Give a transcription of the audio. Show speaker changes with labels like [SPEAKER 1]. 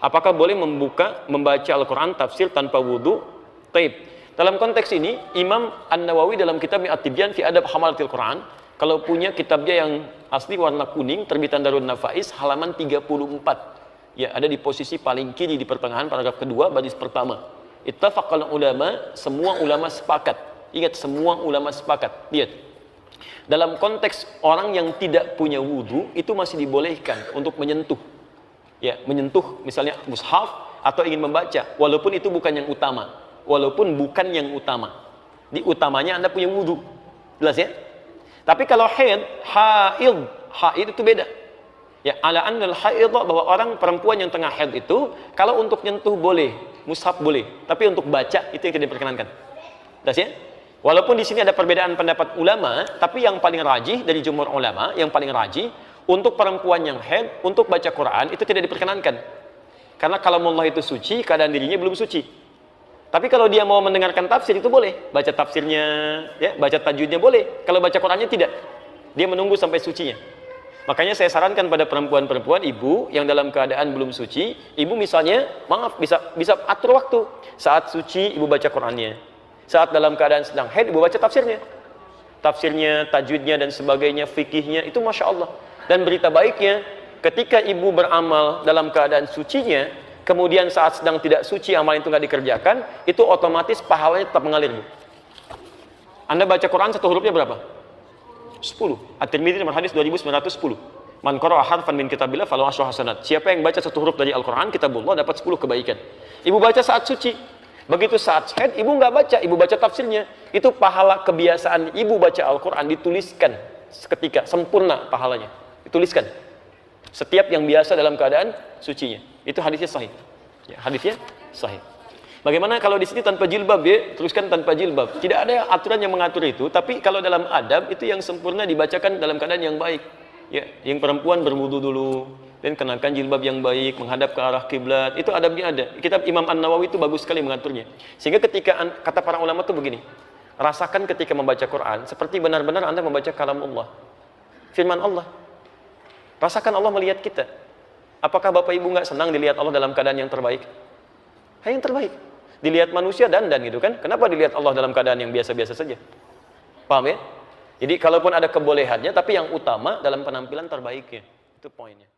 [SPEAKER 1] Apakah boleh membaca Al-Quran tafsir tanpa wudu? Taib. Dalam konteks ini, Imam An-Nawawi dalam kitab At-Tibyan fi Adab Hamalatil Quran, kalau punya kitabnya yang asli warna kuning, terbitan Darun Nafais, halaman 34. Ya, ada di posisi paling kiri di pertengahan paragraf kedua, baris pertama. Ittafaqal ulama, semua ulama sepakat. Ingat, semua ulama sepakat. Lihat. Dalam konteks orang yang tidak punya wudu, itu masih dibolehkan untuk menyentuh. Ya, menyentuh misalnya mushaf atau ingin membaca, walaupun itu bukan yang utama. Walaupun bukan yang utama. Di utamanya Anda punya wudu. Jelas ya? Tapi kalau haid itu beda. Ya, ala annal haid, bahwa orang perempuan yang tengah haid itu kalau untuk nyentuh boleh, mushaf boleh, tapi untuk baca itu yang tidak diperkenankan. Jelas ya? Walaupun di sini ada perbedaan pendapat ulama, tapi yang paling rajih dari jumhur ulama, yang paling rajih untuk perempuan yang haid untuk baca Quran itu tidak diperkenankan. Karena kalau Allah itu suci, keadaan dirinya belum suci. Tapi kalau dia mau mendengarkan tafsir itu boleh, baca tafsirnya, ya, baca tajwidnya boleh. Kalau baca Qurannya tidak, dia menunggu sampai sucinya. Makanya saya sarankan pada perempuan-perempuan, ibu yang dalam keadaan belum suci, ibu misalnya, maaf, bisa atur waktu. Saat suci ibu baca Qurannya, saat dalam keadaan sedang haid ibu baca tafsirnya, tajwidnya dan sebagainya, fikihnya, itu masya Allah. Dan berita baiknya, ketika ibu beramal dalam keadaan sucinya, kemudian saat sedang tidak suci amal itu nggak dikerjakan, itu otomatis pahalanya tetap mengalir. Anda baca Quran satu hurufnya berapa? 10. At-Tirmidzi nomor hadis 2910. Man qara'a harfan min kitabillah falahu asyru hasanat. Siapa yang baca satu huruf dari Al-Quran, kitabullah, dapat 10 kebaikan. Ibu baca saat suci. Begitu saat haid, ibu nggak baca, ibu baca tafsirnya. Itu pahala kebiasaan ibu baca Al-Quran dituliskan seketika, sempurna pahalanya. Dituliskan. Setiap yang biasa dalam keadaan sucinya. Itu hadisnya sahih. Ya, hadisnya sahih. Bagaimana kalau di sini tanpa jilbab, ya? Teruskan tanpa jilbab. Tidak ada aturan yang mengatur itu, tapi kalau dalam adab itu yang sempurna dibacakan dalam keadaan yang baik. Ya, yang perempuan berwudu dulu dan kenakan jilbab yang baik, menghadap ke arah kiblat. Itu adabnya ada. Kitab Imam An-Nawawi itu bagus sekali mengaturnya. Sehingga ketika kata para ulama itu begini, rasakan ketika membaca Quran seperti benar-benar Anda membaca kalam Allah. Firman Allah. Rasakan Allah melihat kita. Apakah Bapak Ibu nggak senang dilihat Allah dalam keadaan yang terbaik? Yang terbaik. Dilihat manusia dandan gitu kan? Kenapa dilihat Allah dalam keadaan yang biasa-biasa saja? Paham ya? Jadi kalaupun ada kebolehannya, tapi yang utama dalam penampilan terbaiknya. Itu poinnya.